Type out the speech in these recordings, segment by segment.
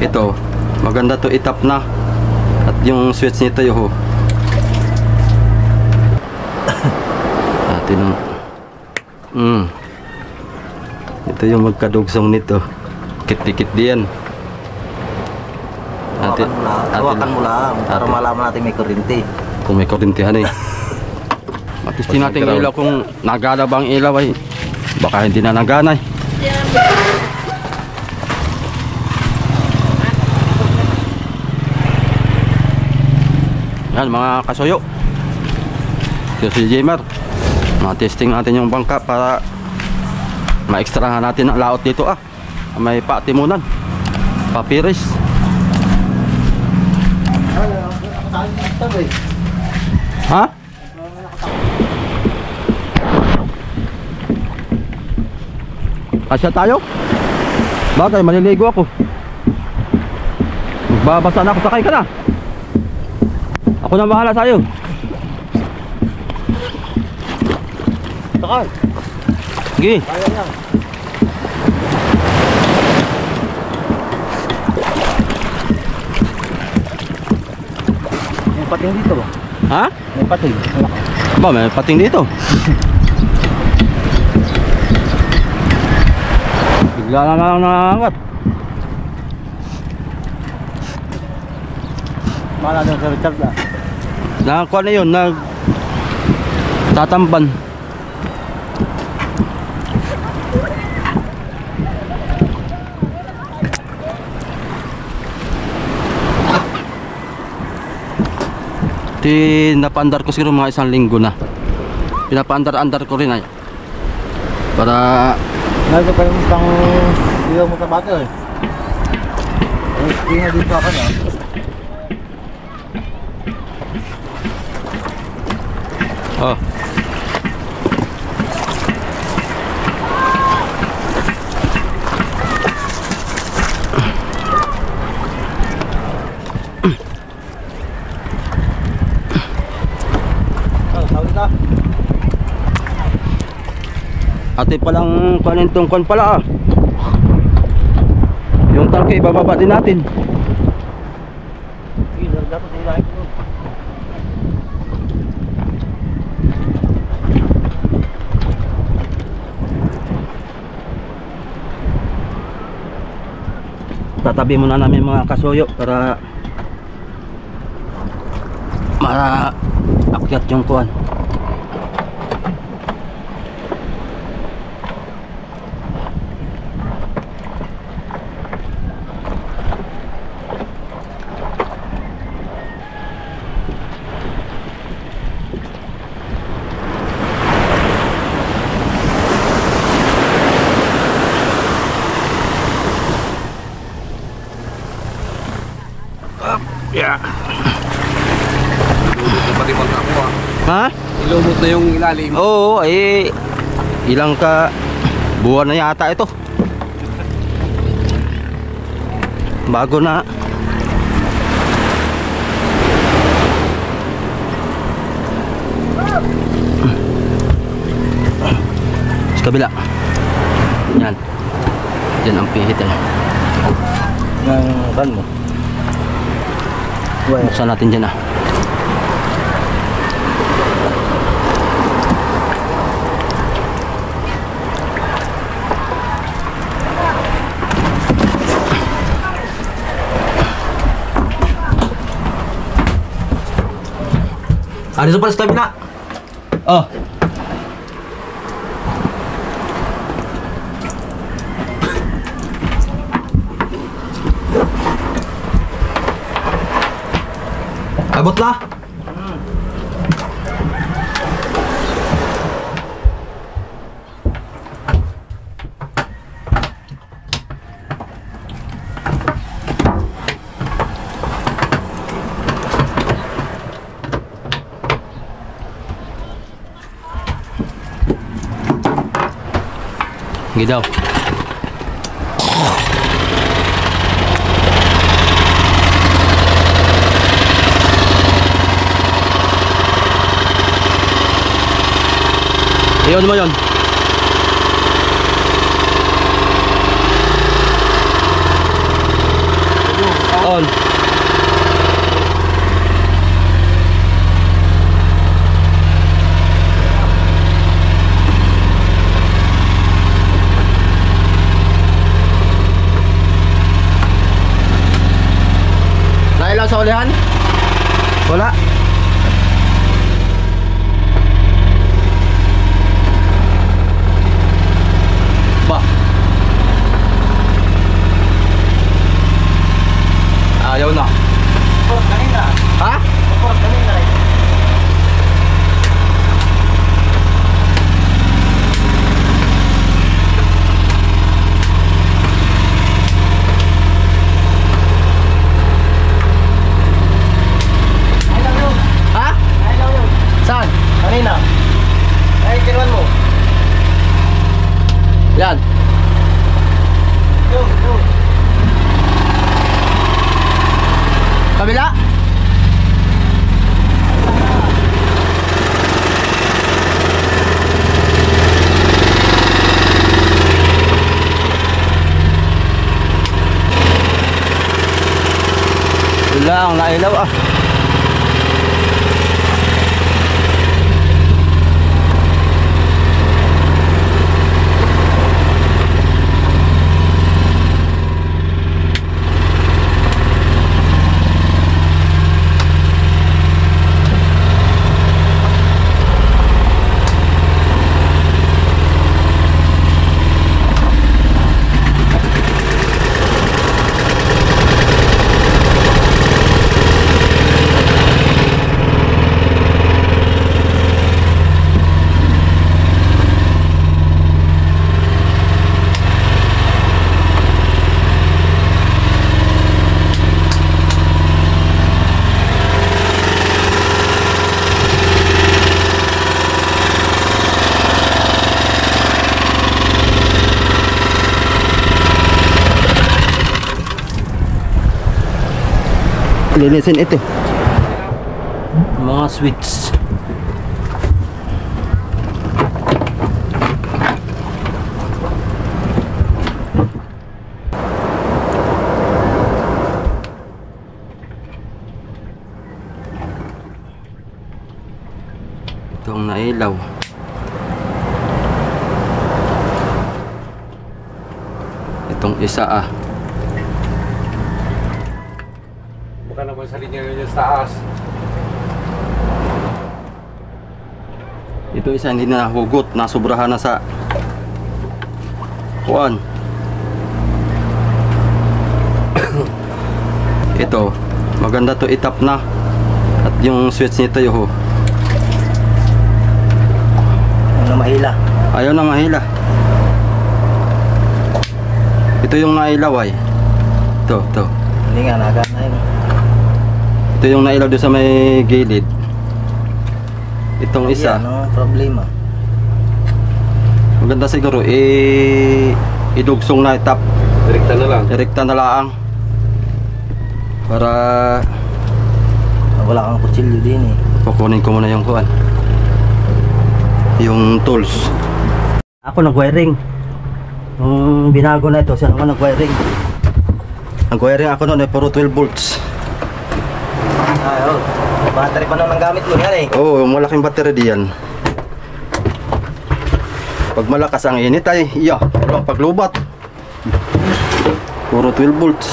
Ito, maganda to itap na. At yung switch nito yung natin ito yung magkadugsong nito. Kit-kit diyan. Hawakan mo lang para malaman natin may kuryente. Kung may kuryentihan eh. Matistin natin yung ilaw kung nagana ba ang ilaw ay baka hindi na nagana eh. Yan mga kasuyo. Si Jamer. Matesting natin yung bangka para ma-extrahan natin ang laot dito ah. May patimunan. Papiris. Ha? Asya tayo? Bagay, maliligo ako. Magbabasa na ako, sakay ka na. Ako na bahala sa'yo. Sakay. Sige. Kaya niya. May pating dito ba? Ha? May pating. Ba, may pating dito. Bigla na lang nangangat. Mala doon sa Richard na. Nakakuha na yun, tatamban. Napandar ko siguro mga 1 linggo na. Pinapandar-andar ko rin ay para Nasa pa yung isang ilaw mo sa bata eh. Hindi nga dito ako na. oh. Ate palang panintong kon pala ah. Yung tangke ibababa din natin. Dapat ilahin ko. Tatabi muna namin mga kasuyo para akyat yung kuwan. Yeah. Ilumot na pati bangka ko ah. Ha? Ilumot na yung ilalim. Oo, eh ilang ka buwan na yata ito. Bago na. Sa kabila. Yan. Yan ang pihit eh. Ng ban mo. Buksan natin dyan ah. Dito pala sa kabila. Oh. Abot la. Hindi daw. Iyon mo yun. On. Nailaw sa ulihan? Wala. Ba. Ayaw na. Kanina. Ha? Kanina. Ha? Saan? Kanina. Ay, kinuan mo. Yan. Yung. Kabila? Wala ang nailaw ah. Linisin ito. Mga switch. Itong nailaw. Itong isa ah. Baka naman sa linya yun sa taas. Ito isa hindi na hugot, nasubrahan na sa kuan. Ito, maganda to itap na. At yung switch nito yung Ano mahila? ayaw na mahila. Ito yung nailaw ay. Ito. Hindi nga, nagana yun. Ito yung nailaw doon sa may gilid. Itong isa. Ano problema? Maganda siguro idugsong na itap. Direkta na lang. Direkta na laang. Para Wala kang kutsilyo din eh. kukunin ko muna yung kuan. Yung tools. Ako nag-wiring. Binago na ito, siya naman nag-wiring. Nag-wiring ako noon ay puro 12 volts. Oo. Battery pa nang gamit mo yan eh. Oo, malaking battery diyan. Pag malakas ang init ay, walang paglubat. Puro 12 volts.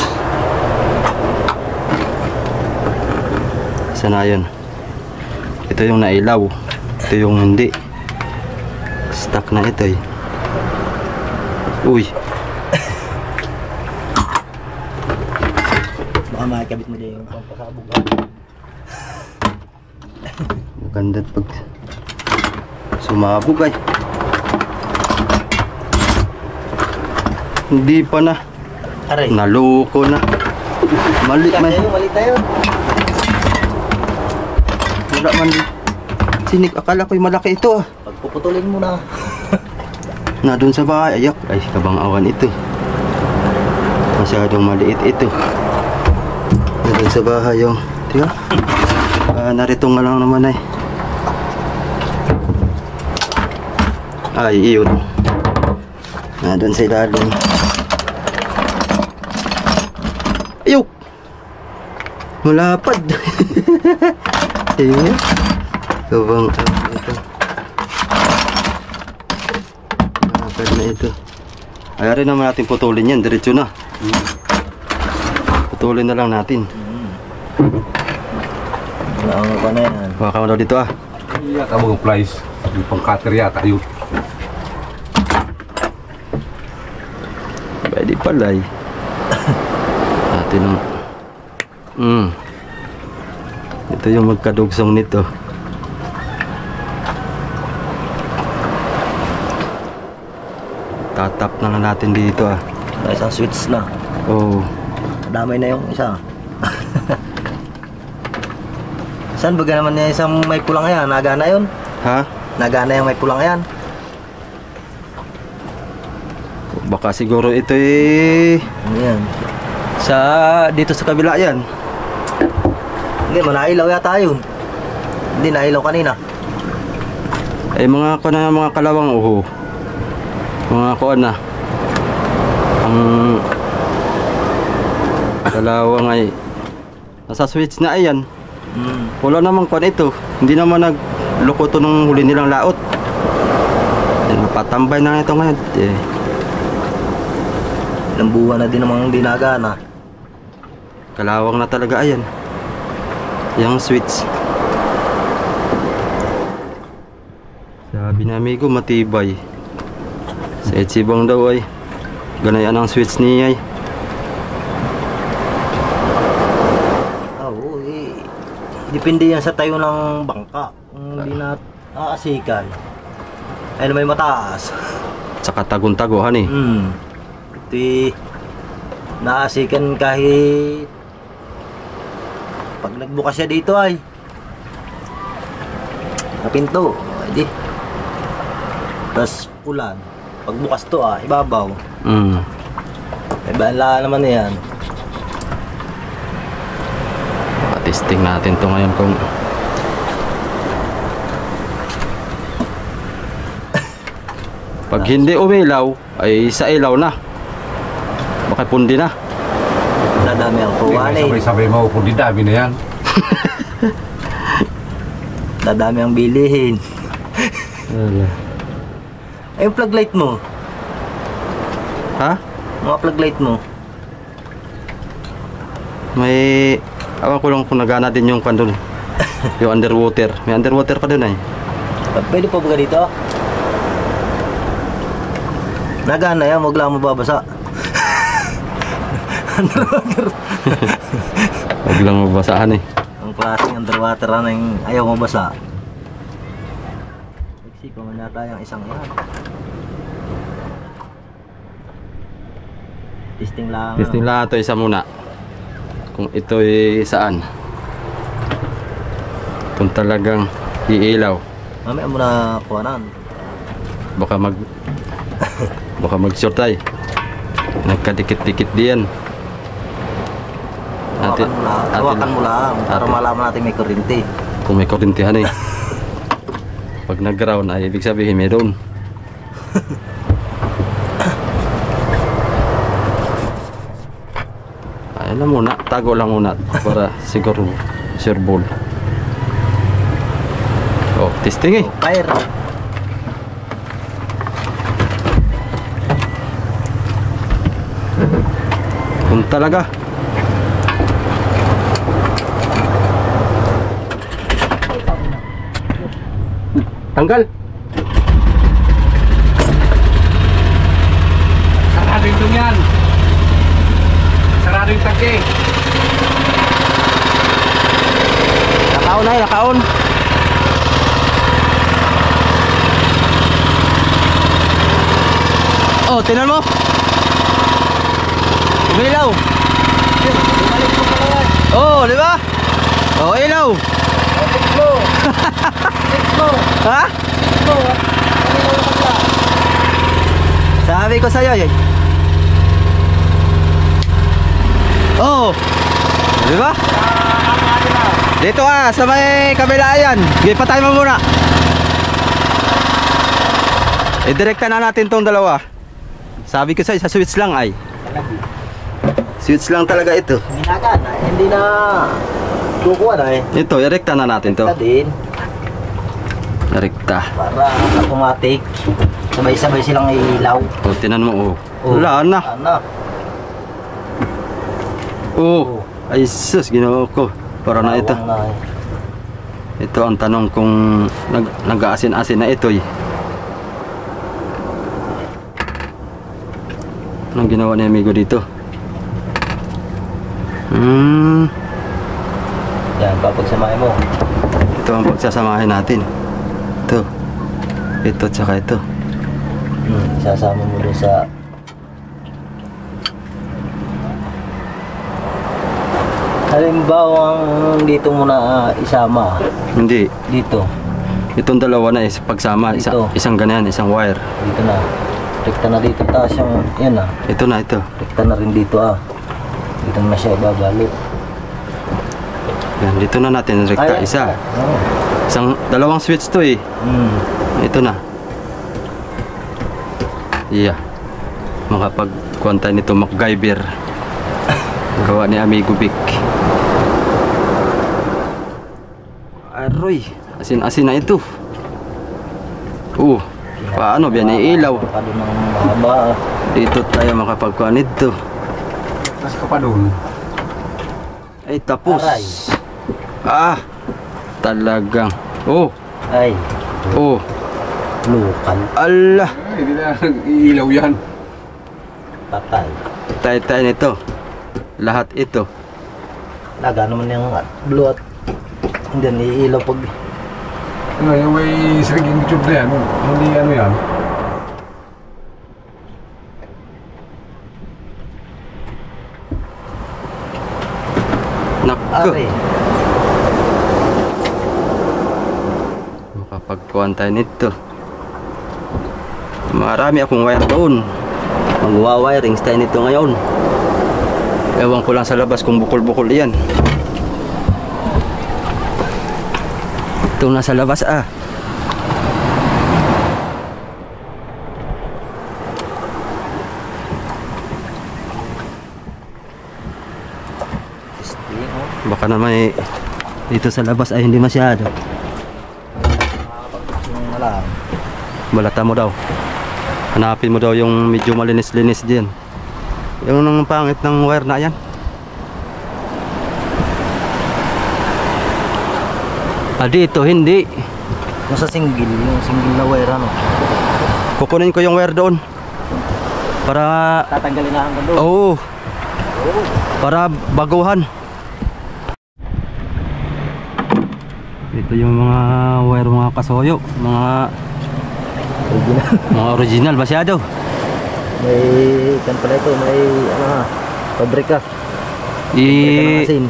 Sana yun. Ito yung nailaw. Ito yung hindi. Stuck na ito eh. Uy. Baka makikabit mo din yung pampasabog. Maganda pag sumabog ay. Hindi pa na. Aray. Naloko na. Mali man. Mali tayo. Wala man. Sinig, akala ko'y malaki ito ah. Pagpuputulin mo na. Na doon sa bahay, ayak. Ay, kabang-awan ito. Masyadong maliit ito. Na doon sa bahay yung, tiga. Narito nga lang naman ay. Ay, iyon. Na doon sa ilalim. Ayok! Malapad. Ayan. Kabang ito. Malapad na ito. Ayarin naman natin putulin yan. Diretso na. Putulin na lang natin. Wala ang pa na yan. Baka mo daw dito ah. Yata mga plies. Yung pang-cutter yata yun. Pwede pala eh. Natin ang... Ito yung magkadugsong nito. Tatap na lang natin dito ah. May isang switch na. Oh. Damay na yung isa. Saan ba naman yung isang may pulang yan? Nagana yun? Ha? Nagana yung may pulang yan? Baka siguro ito eh... Ano yan? Sa... Dito sa kabila yan. Hindi, manailaw yata yun. Hindi, nailaw kanina. Eh mga kuan na mga kalawang uho. Mga kuan na. Ang... Kalawang ay... Nasa switch na ayan. Wala namang kuan ito. Hindi naman nagloko to nung huli nilang laot. Napatambay na ito ngayon. Eh. Ilang buwan na din namang hindi nagana. Kalawang na talaga ayan. Yung switch. Sabi na amigo matibay. Sa etsibang daw ay ganayan ang switch niya ay. Oo, depende yan sa tayo ng bangka. Kung hindi na aasikan, ay may mataas. Tsaka tagun-taguhan eh. Ito naasikan kahit pag nagbukas siya dito ay napinto. Di. Tapos ulan. Pagbukas to ibabaw. May bahala naman yan. Testing natin to ngayon kung pag hindi umilaw ay sa ilaw na. Baka pundi na. Dadami ang kuwan eh. Sabay-sabay maupod di dami na yan. Dadami ang bilihin. Ay, yung plug light mo. Ha? Mga plug light mo. May awan ko lang kung nagana din yung kandun. Yung underwater. May underwater pa dun ay. Pwede pa ba dito? Nagana yan, huwag lang mababasa. Underwater. Huwag lang mabasahan eh. Ang klaseng underwater na yung ayaw mabasa. Nagsiko man yata yung isang yan. Testing lang. Testing lang ito isa muna. Kung ito ay saan. Kung talagang iilaw. Mamaya mo na kuhanan. Baka mag-short ay. Nagkadikit-dikit diyan. Hawakan mo lang para malaman natin may kuryente. Kung may kurintihan eh. Pag nag-ground ay ibig sabihin meron. Ay lang muna, tago lang muna para siguro sure ball. Oh, testing eh. Fire. Kung talaga. Tanggal. Sarado yung yan. Sarado yung tangke. Nakaon ay, nakaon. Oh, tingnan mo. Umilaw. Oh, di ba? Oh, ilaw. Ha? Sabi ko sa'yo eh. Oh. Di ba? Dito sa may kabila yan. Sige, patay mo muna. Direkta na natin tong dalawa. Sabi ko sa'yo, sa switch lang ay. Switch lang talaga ito. Minagan, hindi na kukuha na eh. Ito, irekta na natin to. Ito din, Irekta. para automatic. Sabay-sabay silang ilaw. O, tinan mo, oh. Oh. Wala na. Ano? Oh. Ay, sus, ginawa ko. Para na ito. Lawang na eh. Ito ang tanong kung nag-aasin-asin na ito eh. Anong ginawa ni amigo dito? Yan, papagsamahin mo. Ito ang pagsasamahin natin. Ito. Ito tsaka ito. Sasama mo doon sa... Halimbawa, dito mo na isama. Hindi. Dito. Itong dalawa na is pagsama. Dito. Isang ganyan, isang wire. Dito na. Rekta na dito. Tapos yung, yan ah. Ito na ito. Rekta na rin dito ah. Dito na siya ibabalik. Yan, dito na natin rekta Ay, isa. Oh. Dalawang switch to eh. Ito na. Yeah. Makapagkuhan tayo nito MacGyver. Gawa ni amigo Vic. Aroy, asin-asin na ito. Paano biyan iilaw? Pakado ng mahaba. Dito tayo makapagkuhan nito. Mas ka pa doon. Ay tapos. Aray. Talagang. Ay, lokal. Allah. Ay, hindi na iilaw yan. Patay. Tayo nito. Lahat ito. Laga naman yung blue at hindi na iilaw pag... Ano, yung may siriging tube na yan. Hindi ano yan. Nakko. Aray. Makapagkuhan tayo nito. Marami akong wire doon. Magwa-wiring tayo nito ngayon. Ewan ko lang sa labas kung bukol-bukol yan. Ito na sa labas Baka naman dito sa labas ay hindi masyado. Balata mo daw. Hanapin mo daw yung medyo malinis-linis diyan. Yung nang pangit ng wire na yan. Dito hindi. Yung sa single, yung single na wire ano. Kukunin ko yung wire doon. Para Tatanggalin na hanggang doon. Oo. Para baguhan. Ito yung mga wire, mga kasoyo, mga original masyado. May kan pala ito, may pabrika. Pabrika ng asin.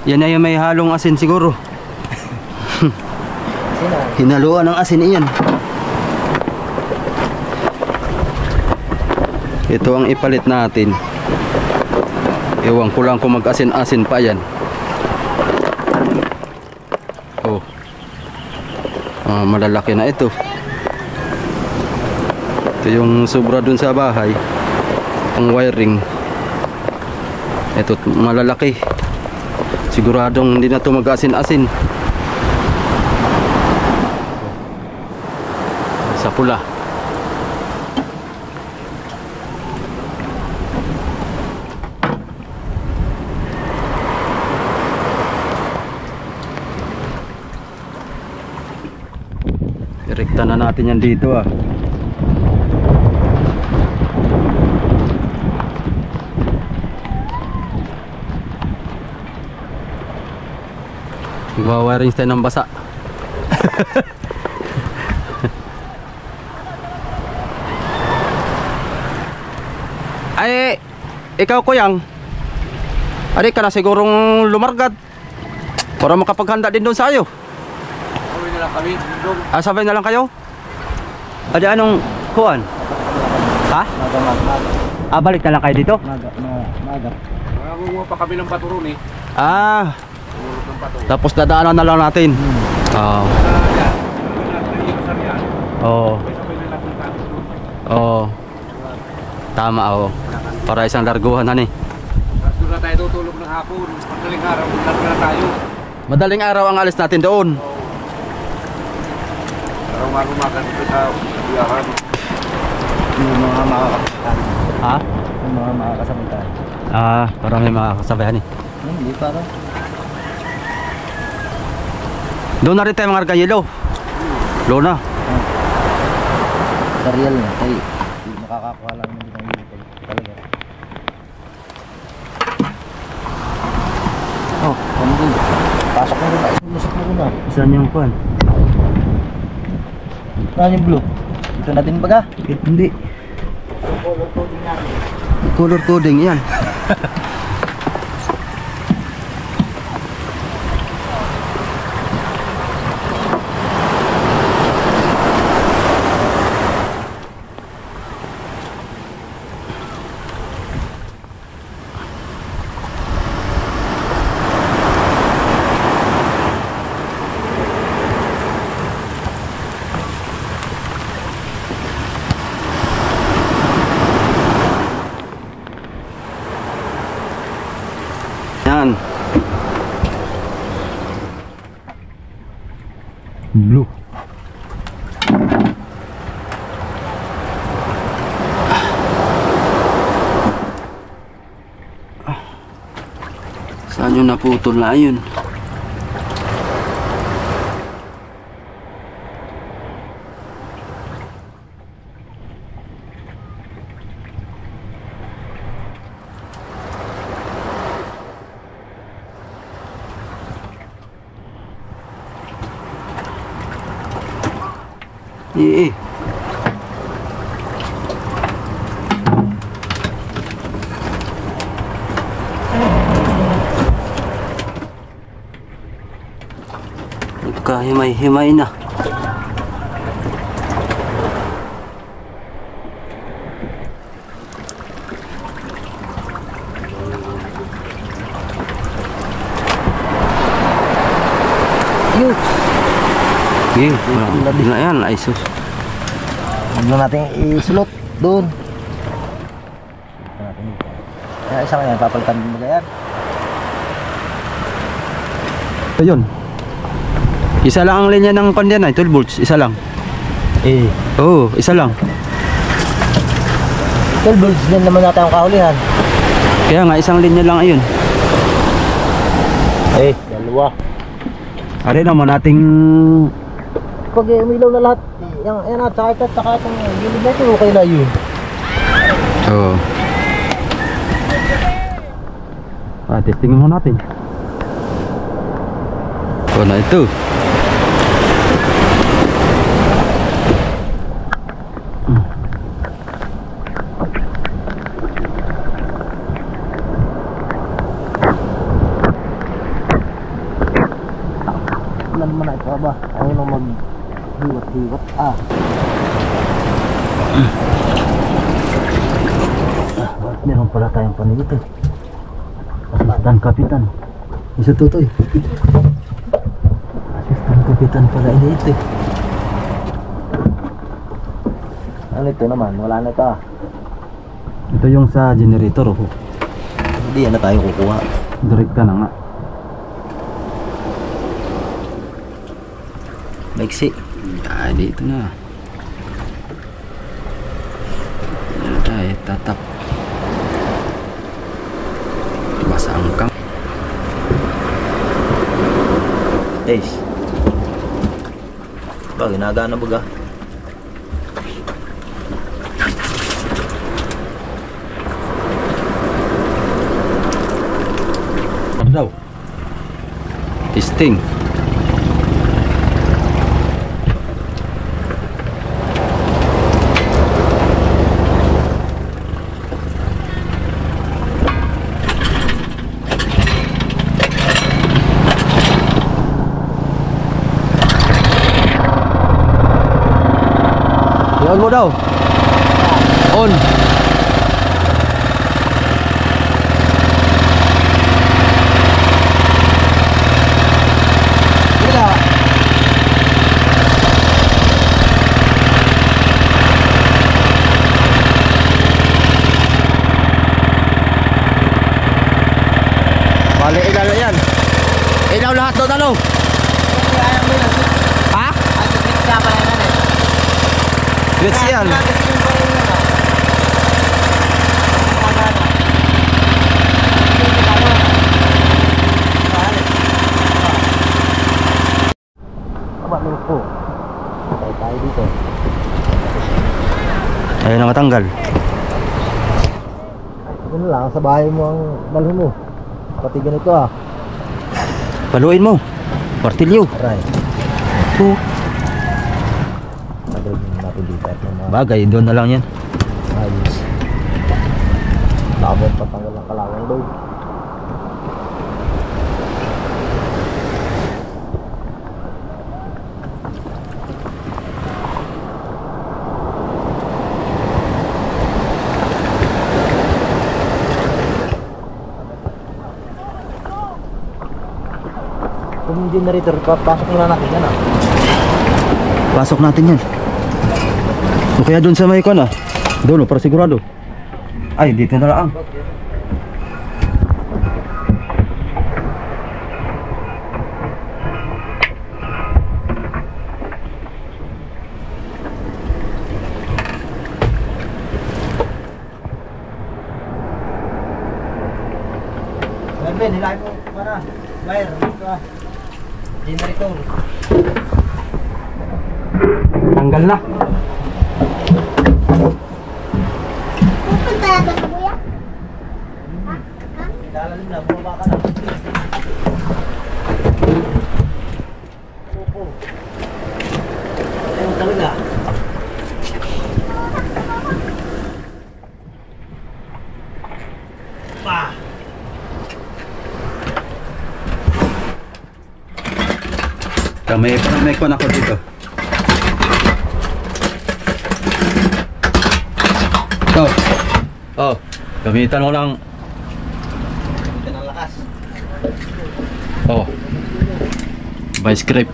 Yan ay may halong asin siguro. Asin na. Hinaluan ng asin iyan. Ito ang ipalit natin. Ewan ko lang kung mag-asin-asin pa yan. Malalaki na ito. Ito yung sobra dun sa bahay. Ang wiring. Ito malalaki. Siguradong hindi na ito mag-asin-asin. Sa pula. Direkta na natin yan dito Magwa-wiring tayo ng basa. Ay, ikaw kuyang. Ari ka na sigurong lumargad para makapaghanda din doon sa iyo. Sabay na lang kami. Doon. Sabay na lang kayo? Adi anong kuan? Ha? Maga. Balik na lang kayo dito? Maga. Maguha pa kami ng paturo ni. Tulog ng paturo. Tapos dadaanan na lang natin. Oo. Sabay na lang kung tayo. Oo. Tama ako. Para isang larguhan hani. Tapos doon na tayo tutulog ng hapon. Madaling araw, larga na tayo. Madaling araw ang alis natin doon. Araw-araw dito sa biyahan. Yung mga makakasabitan. Ha? Yung mga makakasabitan. Parang may makakasabayan eh. Hindi, parang. Doon na rin tayo mga argayelo. Lona. Sa real na, tayo. Makakakuha lang naman din ang hilipag. Talaga. Oh, ano doon? Pasok na rin tayo. Lusok na rin ah. Saan yung kuhan? Saan yung blue? Ito natin baga? Hindi. Color coding yan. Yan. Blue. Saan yung naputol na yun? Eh. Nagkahimay-himay na. Yun! Ging, wala na yan, ay sus. Huwag na natin isulot doon. Kaya isa kaya, papalitan din ba yan? Ayun. Isa lang ang linya ng pandyan ay 12 volts, isa lang. Eh. Oo, isa lang. 12 volts din naman natin ang kahulihan. Kaya nga isang linya lang ayun. Eh, dalawa. Ari naman nating Pag umilaw na lahat, yan at saka itong gilid na ito, okay na yun. Oo. Testingin mo natin. Na ito. Ilan naman na ito ba? Ayaw nang mag-hiwat-hiwat. Bakit meron pala tayong panigit eh? Asistan Kapitan. Isa tutoy. Asistan Kapitan pala ini ito eh. Ano ito naman? Wala na ito Ito yung sa generator oh. Hindi yan na tayo kukuha. Direct ka na nga. Maiksi. Dito na. Ano tayo? Tatap. Basa angkang. Ace. Ba, ginagana baga. Ano daw? Testing. On mo daw. On. Wala. Ilaw lahat doon ano? Ha? Switch yan. po. Tayo dito. Ayun na matanggal. Ano lang, sa bahay mo ang dalhin mo. Pati ganito ah. Paluin mo. Partilyo. Aray. Oo. Padalhin natin dito at mga Bagay, doon na lang yan. ayos. Tapos patanggal ang kalawang daw. Kung generator, pasok na natin yan ah. Pasok natin yan. O kaya doon sa may kon ah. Doon para sigurado. Ay, dito na lang. Ben, nilagay mo para wire dito ah. Generator. Tanggal na. Pupunta na sa kuya? Dalalim na, bumaba ka na. Opo. Ayun talaga. Pa! Parang may kon ako dito. Oh, gamitan mo lang. Yan ang lakas. Oh. By script.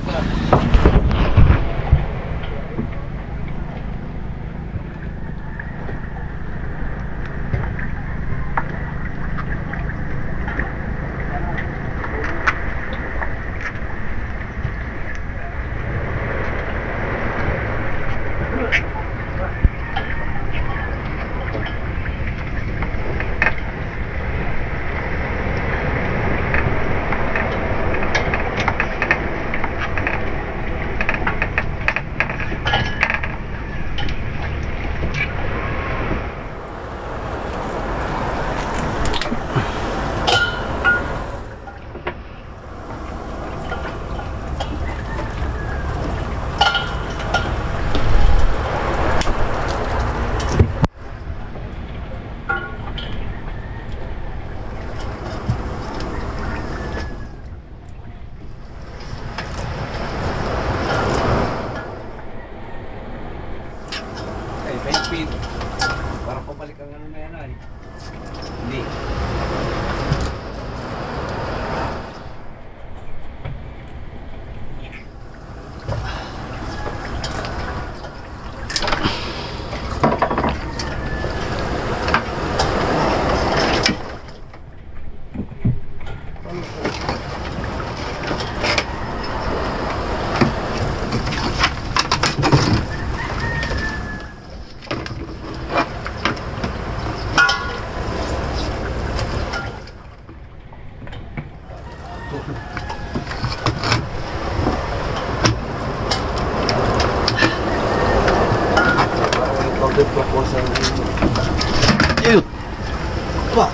May speed. Para pabalik ang ano na yan ay. Hindi. Yun. Pa!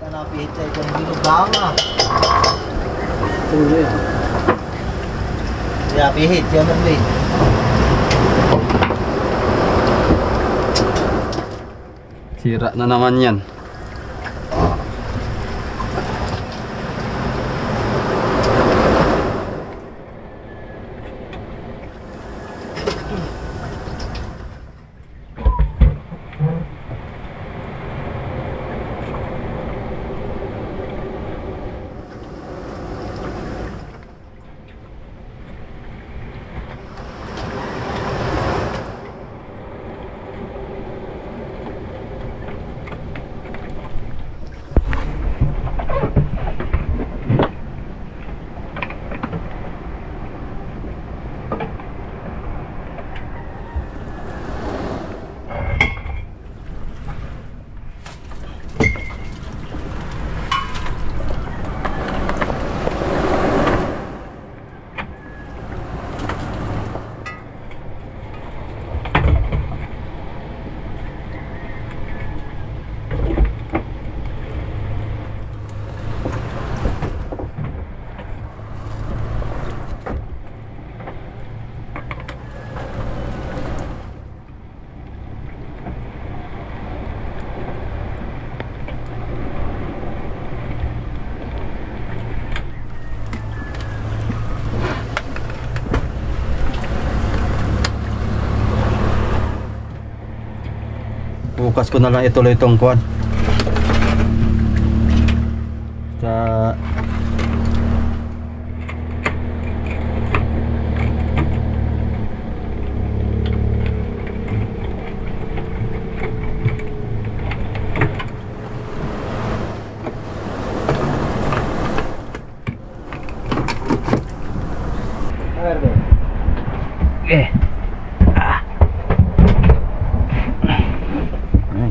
Hanapihit sa ikong binubang ah. Tuloy. Hanapihit, yan ang blade. Sira na naman yan. Bukas ko na lang ituloy itong kuwan sa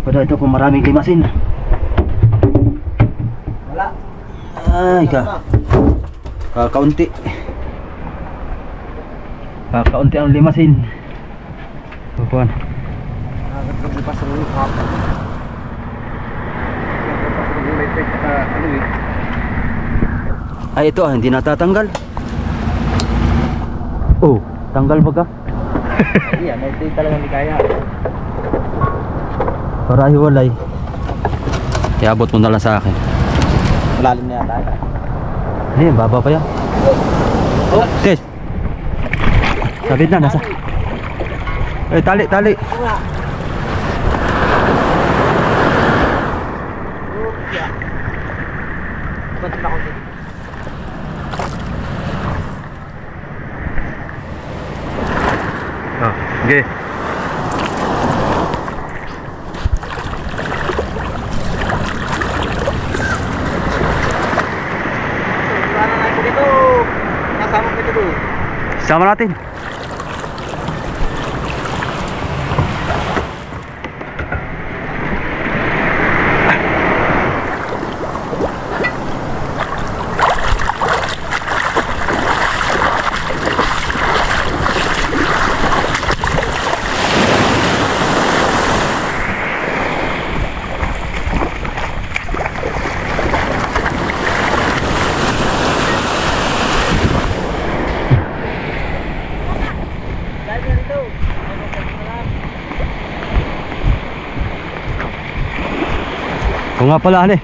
Pada itu kung maraming limasin. Wala. Ay kakaunti. Kakaunti ang limasin. Kuan. Ay ito hindi natatanggal. Oh, tanggal ba ka? Iya, hindi talaga hindi kaya. Para hiwalay. Iabot mo na lang sa akin. Malalim na yata. Eh, baba pa yan. Oh, Tes. Sabit na, nasa. Eh, tali, tali. Oh, okay. Sama natin. Kung nga pala eh.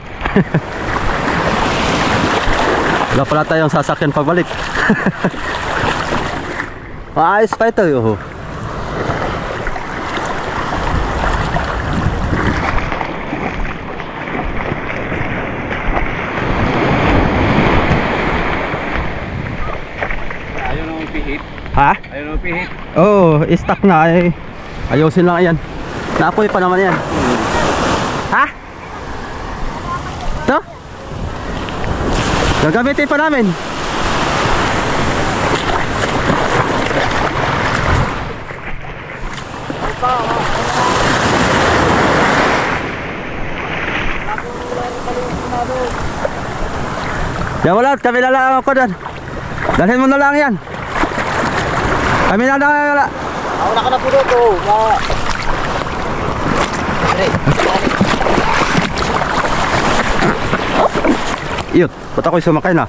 Wala pala tayong sasakyan pagbalik. Maayos pa ito yo. Ayaw naman pihit. Ha? Ayaw naman pihit. Oo, stuck na eh. Ayusin lang yan. Naapoy pa naman yan. Ha? Ito? Gagamitin pa namin. Ya wala, kami na lang ako dyan. Dalhin mo na lang yan. Kami na lang wala. ako na ka na po dito. Iyot, ba't ako'y sumakay na?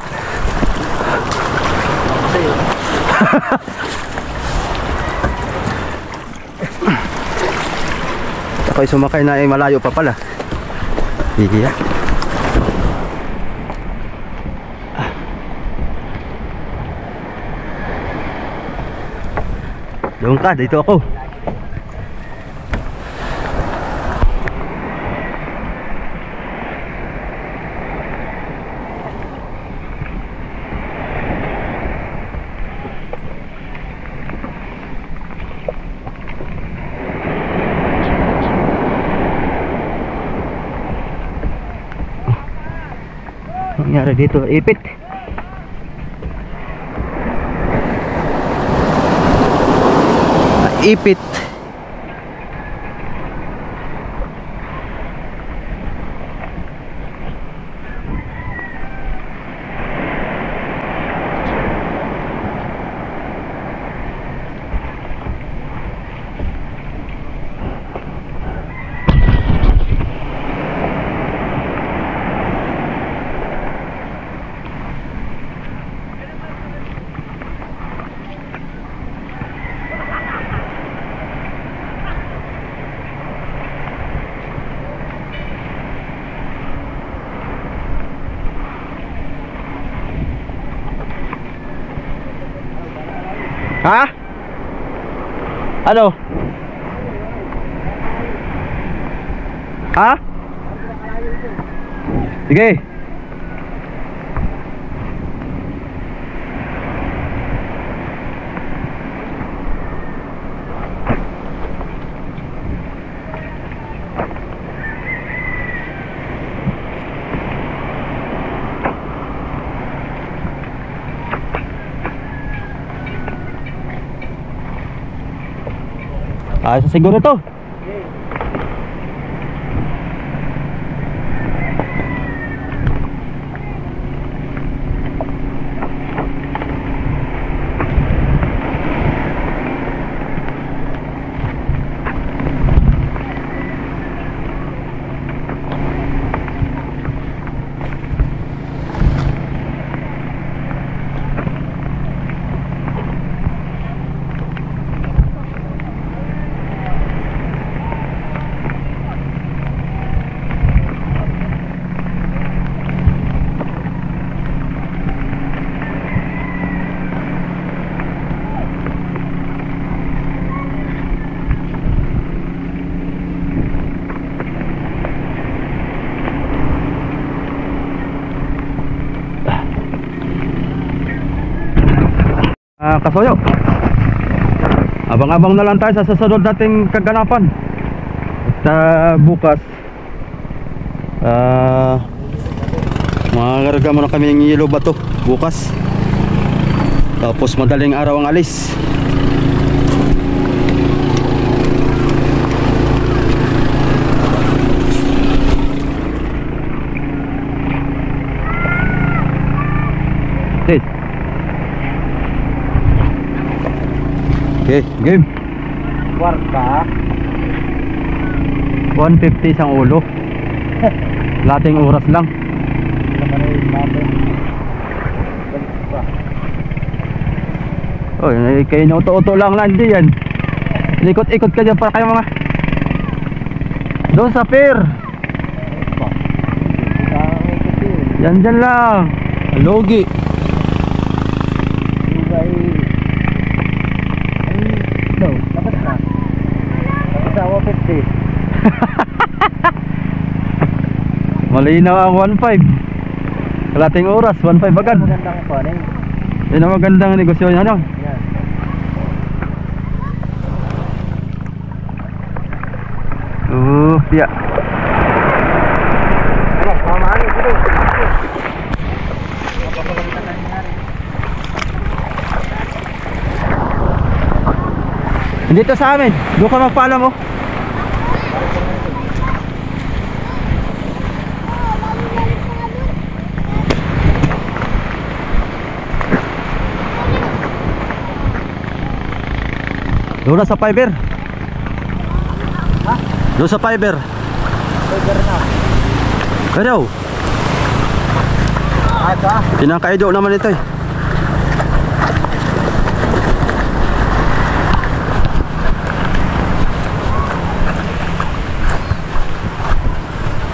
Ba't ako'y sumakay na eh, malayo pa pala. Hihiya. Doon ka, dito ako. Ang nangyari dito, ipit. Ipit. Ha? Ano? Ha? Sige. Ayos na siguro ito. Kasoyo, abang-abang na lang tayo sa susunod nating kaganapan. At bukas mangarga muna kami ng yellow bato bukas. Tapos madaling araw ang alis. Okay, game. Kwarta. 150 isang ulo. Lating oras lang. Oh, kayo na uto-uto lang hindi yan. Ikot-ikot ka dyan para kayo mga doon sa pier. Yan dyan lang. Logi. Dapat na. Dapat sa 150. Malinaw ang 1.5. Kalating oras, 1.5 agad. Magandang pa rin. Yan ang magandang negosyo niya, ano? Yan. Piya. Ano, mamahali dito. Dito sa amin, doon ka magpaalam mo. Doon na sa fiber. Ha? Doon sa fiber. Fiber na. Pero Ata. pinakaido naman ito eh.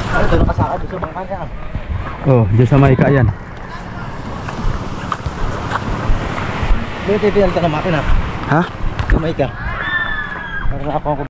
Ano ito nakasaka doon sa bangka niya? Oh, diyan sa Maika yan. May titiyan ka na makina. Ha? Kamay ka. Para ako